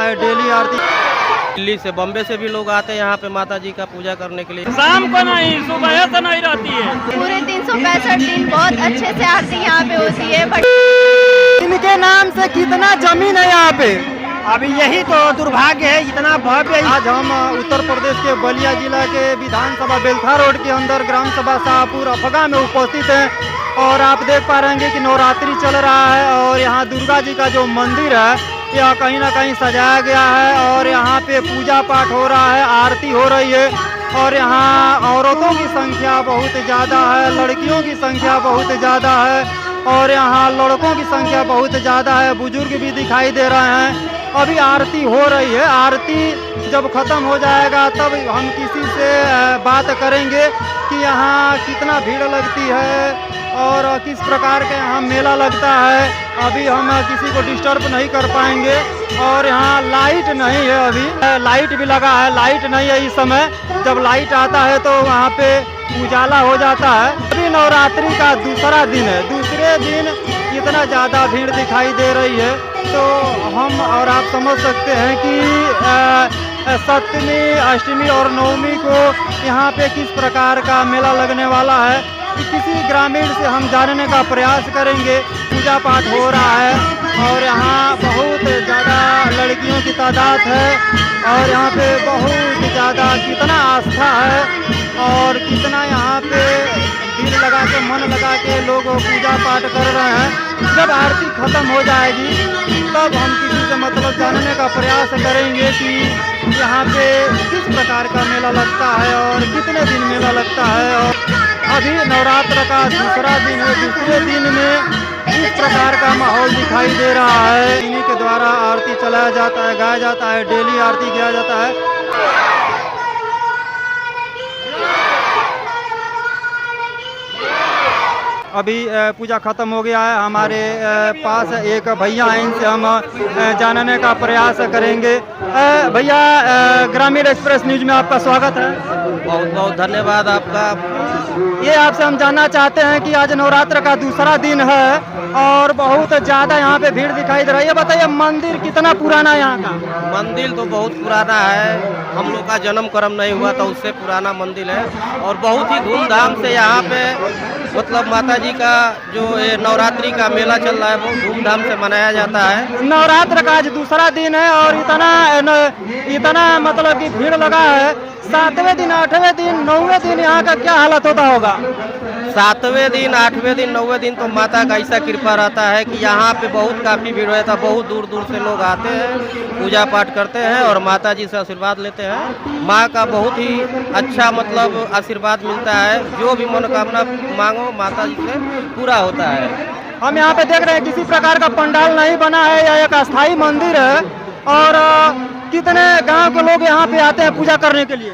है डेली आरती। दिल्ली से, बॉम्बे से भी लोग आते हैं यहाँ पे माता जी का पूजा करने के लिए। शाम को नहीं, सुबह से नहीं रहती है। पूरे 365 दिन बहुत अच्छे से आरती यहाँ पे होती है। इनके नाम से कितना जमीन है यहाँ पे। अभी यही तो दुर्भाग्य है, इतना भव्य। आज हम उत्तर प्रदेश के बलिया जिला के विधानसभा बेलथा रोड के अंदर ग्राम सभा शाहपुर अफगा में उपस्थित हैं और आप देख पा रहे हैं कि नवरात्रि चल रहा है और यहाँ दुर्गा जी का जो मंदिर है यह कहीं ना कहीं सजाया गया है और यहाँ पे पूजा पाठ हो रहा है, आरती हो रही है और यहाँ औरतों की संख्या बहुत ज़्यादा है, लड़कियों की संख्या बहुत ज़्यादा है और यहाँ लड़कों की संख्या बहुत ज़्यादा है, बुजुर्ग भी दिखाई दे रहे हैं। अभी आरती हो रही है, आरती जब ख़त्म हो जाएगा तब हम किसी से बात करेंगे कि यहाँ कितना भीड़ लगती है और किस प्रकार का यहाँ मेला लगता है। अभी हम किसी को डिस्टर्ब नहीं कर पाएंगे और यहाँ लाइट नहीं है, अभी लाइट भी लगा है, लाइट नहीं है इस समय। जब लाइट आता है तो वहाँ पे उजाला हो जाता है। अभी नवरात्रि का दूसरा दिन है, दूसरे दिन इतना ज़्यादा भीड़ दिखाई दे रही है तो हम और आप समझ सकते हैं कि सप्तमी, अष्टमी और नवमी को यहाँ पे किस प्रकार का मेला लगने वाला है। किसी ग्रामीण से हम जानने का प्रयास करेंगे। पूजा पाठ हो रहा है और यहाँ बहुत ज़्यादा लड़कियों की तादाद है और यहाँ पे बहुत ज़्यादा कितना आस्था है और कितना यहाँ पे दिल लगा के, मन लगा के लोग पूजा पाठ कर रहे हैं। जब आरती ख़त्म हो जाएगी तब हम किसी से मतलब जानने का प्रयास करेंगे कि यहाँ पे किस प्रकार का मेला लगता है और कितने दिन मेला लगता है। और अभी नवरात्र का दूसरा दिन है, दूसरे दिन में इस प्रकार का माहौल दिखाई दे रहा है। इन्हीं के द्वारा आरती चलाया जाता है, गाया जाता है, डेली आरती किया जाता है। अभी पूजा खत्म हो गया है। हमारे पास एक भैया हैं, इनसे हम जानने का प्रयास करेंगे। भैया, ग्रामीण एक्सप्रेस न्यूज में आपका स्वागत है। बहुत बहुत धन्यवाद आपका। ये आपसे हम जानना चाहते हैं कि आज नवरात्र का दूसरा दिन है और बहुत ज़्यादा यहाँ पे भीड़ दिखाई दे रही है। बताइए मंदिर कितना पुराना है यहाँ का? मंदिर तो बहुत पुराना है, हम लोग का जन्म कर्म नहीं हुआ था उससे पुराना मंदिर है और बहुत ही धूमधाम से यहाँ पे मतलब माता जी का जो ये नवरात्रि का मेला चल रहा है बहुत धूमधाम से मनाया जाता है। नवरात्र का आज दूसरा दिन है और इतना मतलब कि भीड़ लगा है। 7वें दिन, 8वें दिन, 9वें दिन यहाँ का क्या हालत होता होगा? 7वें दिन, 8वें दिन, 9वें दिन तो माता का ऐसा कृपा रहता है कि यहाँ पे बहुत काफ़ी भीड़ रहता है। बहुत दूर दूर से लोग आते हैं, पूजा पाठ करते हैं और माता जी से आशीर्वाद लेते हैं। माँ का बहुत ही अच्छा मतलब आशीर्वाद मिलता है, जो भी मनोकामना मांगो माता जी से पूरा होता है। हम यहाँ पे देख रहे हैं किसी प्रकार का पंडाल नहीं बना है, यह एक अस्थाई मंदिर है। और कितने गांव के लोग यहाँ पे आते हैं पूजा करने के लिए?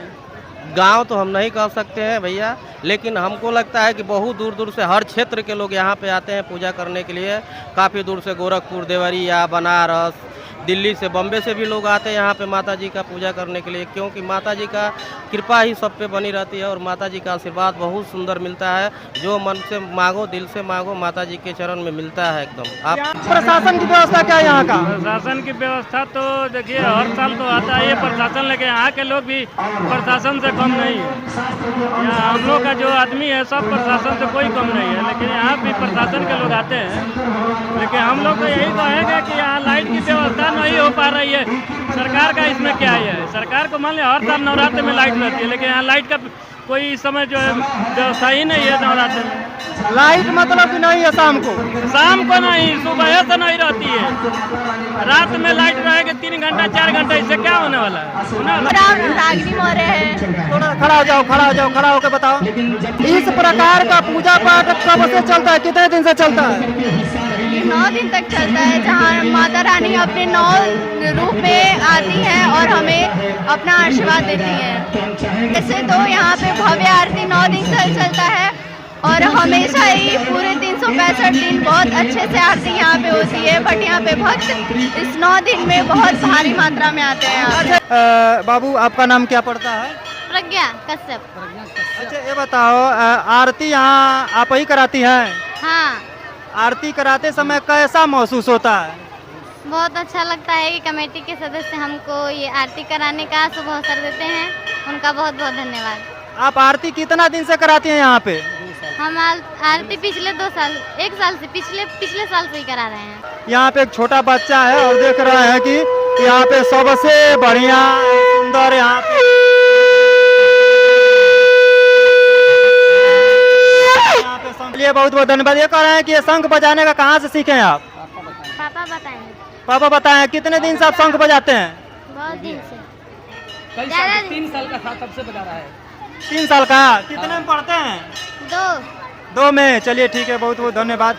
गांव तो हम नहीं कह सकते हैं भैया, लेकिन हमको लगता है कि बहुत दूर दूर से हर क्षेत्र के लोग यहाँ पे आते हैं पूजा करने के लिए। काफ़ी दूर से गोरखपुर, देवरिया, बनारस, दिल्ली से, बॉम्बे से भी लोग आते हैं यहाँ पे माता जी का पूजा करने के लिए, क्योंकि माता जी का कृपा ही सब पे बनी रहती है और माता जी का आशीर्वाद बहुत सुंदर मिलता है। जो मन से मांगो, दिल से मांगो, माता जी के चरण में मिलता है एकदम। आप प्रशासन की व्यवस्था क्या है यहाँ का? प्रशासन की व्यवस्था तो देखिए हर साल तो आता है ये प्रशासन, लेकिन यहाँ के लोग भी प्रशासन से कम नहीं है। यहाँ हम लोग का जो आदमी है सब प्रशासन से कोई कम नहीं है, लेकिन यहाँ भी प्रशासन के लोग आते हैं। लेकिन हम लोग तो यही कहेंगे कि यहाँ लाइट की व्यवस्था नहीं हो पा रही है। सरकार का इसमें क्या है? सरकार को मान लिया हर साल नवरात्र में लाइट रहती है, लेकिन यहाँ लाइट का कोई समय जो है व्यवस्था ही नहीं है। नवरात्र में लाइट मतलब कि नहीं है शाम को? शाम को नहीं, सुबह से नहीं रहती है। रात में लाइट रहेगी 3 घंटा 4 घंटा, इससे क्या होने वाला है? रागिनी मोरे है। थोड़ा खड़ा हो जाओ, खड़ा हो जाओ, खड़ा होकर बताओ इस प्रकार का पूजा पाठ कब से चलता है, कितने दिन से चलता है? 9 दिन तक चलता है, जहाँ माता रानी अपने 9 रूप में आती हैं और हमें अपना आशीर्वाद देती हैं। वैसे तो यहाँ पे भव्य आरती 9 दिन तक चलता है और हमेशा ही पूरे 365 दिन बहुत अच्छे से आरती यहाँ पे होती है। बट यहाँ पे भक्त इस 9 दिन में बहुत भारी मात्रा में आते हैं। बाबू, आपका नाम क्या पड़ता है? प्रज्ञा कश्यप। अच्छा, ये बताओ आरती यहाँ आप ही कराती हैं? हाँ। आरती कराते समय कैसा महसूस होता है? बहुत अच्छा लगता है कि कमेटी के सदस्य हमको ये आरती कराने का शुभ अवसर देते हैं, उनका बहुत बहुत धन्यवाद। आप आरती कितना दिन से कराती हैं यहाँ पे? हम आरती पिछले 2 साल 1 साल से पिछले साल से ही करा रहे हैं। यहाँ पे एक छोटा बच्चा है और देख रहे हैं कि यहाँ पे सबसे बढ़िया सुंदर यहाँ पे लिए बहुत बहुत धन्यवाद। ये कह रहे हैं कि ये शंख बजाने का कहाँ से सीखे हैं आप? पापा बताएंगे। पापा बताएं कितने दिन से आप शंख बजाते हैं? बहुत दिन से। कई साल 3 साल का था तब से बजा रहा है। 3 साल का। कितने में पढ़ते हैं? 2 में। चलिए ठीक है, बहुत बहुत धन्यवाद।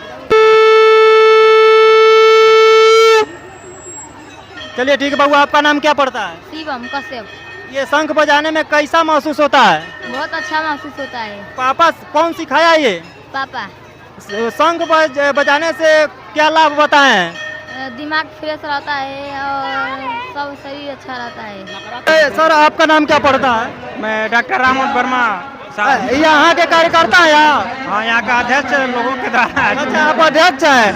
चलिए ठीक है बाबू, आपका नाम क्या पड़ता है? शिवम कश्यप। ये शंख बजाने में कैसा महसूस होता है? बहुत अच्छा महसूस होता है। पापा कौन सिखाया ये? पापा। शंख बजाने से क्या लाभ बताएं? दिमाग फ्रेश रहता है और सब शरीर अच्छा रहता है। सर आपका नाम क्या पड़ता है? मैं डॉक्टर रामोद वर्मा साहब। यहाँ के कार्यकर्ता हैं यहाँ? हाँ, यहाँ का अध्यक्ष लोगों के द्वारा। अच्छा, आप अध्यक्ष है।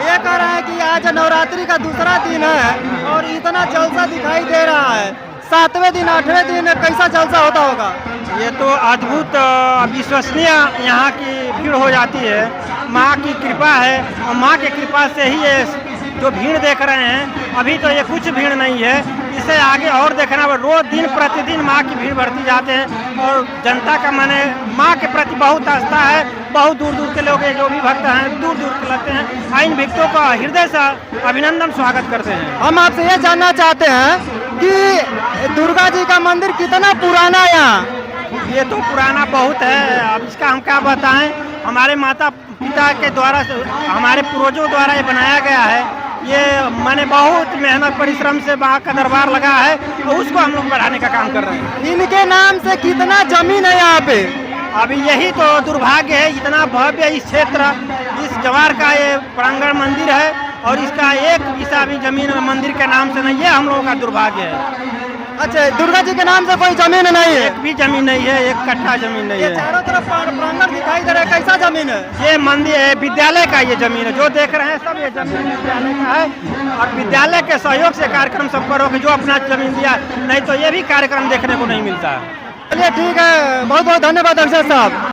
ये कह रहे हैं कि आज नवरात्रि का दूसरा दिन है और इतना जलसा दिखाई दे रहा है। 7वें दिन 8वें दिन कैसा जलसा होता होगा? ये तो अद्भुत अविश्वसनीय यहाँ की भीड़ हो जाती है। माँ की कृपा है और माँ की कृपा से ही ये जो भीड़ देख रहे हैं, अभी तो ये कुछ भीड़ नहीं है, इसे आगे और देखना। रोज दिन प्रतिदिन माँ की भीड़ बढ़ती जाते हैं और जनता का माने माँ के प्रति बहुत आस्था है। बहुत दूर दूर के लोग जो भी भक्त हैं दूर दूर के लगते हैं। इन भक्तों का हृदय से अभिनंदन स्वागत करते हैं। हम आपसे ये जानना चाहते हैं कि दुर्गा जी का मंदिर कितना पुराना है यहाँ? ये तो पुराना बहुत है, अब इसका हम क्या बताएं। हमारे माता पिता के द्वारा, हमारे पूर्वजों द्वारा ये बनाया गया है। ये मैंने बहुत मेहनत परिश्रम से वहाँ का दरबार लगा है और उसको हम लोग बढ़ाने का काम कर रहे हैं। इनके नाम से कितना जमीन है यहाँ पे? अभी यही तो दुर्भाग्य है, इतना भव्य इस क्षेत्र, इस जवार का ये प्रांगण मंदिर है और इसका एक पैसा भी जमीन मंदिर के नाम से नहीं है। हम लोगों का दुर्भाग्य है। अच्छा, दुर्गा जी के नाम से कोई जमीन नहीं है? एक भी जमीन नहीं है, 1 कट्ठा जमीन नहीं ये है। चारों तरफ प्रांगण दिखाई दे रहा है, कैसा जमीन है? ये मंदिर है, विद्यालय का ये जमीन है। जो देख रहे हैं सब ये जमीन विद्यालय का है और विद्यालय के सहयोग से कार्यक्रम सब करोगे। जो अपना जमीन दिया, नहीं तो ये भी कार्यक्रम देखने को नहीं मिलता है। चलिए ठीक है, बहुत बहुत धन्यवाद अक्षय साहब।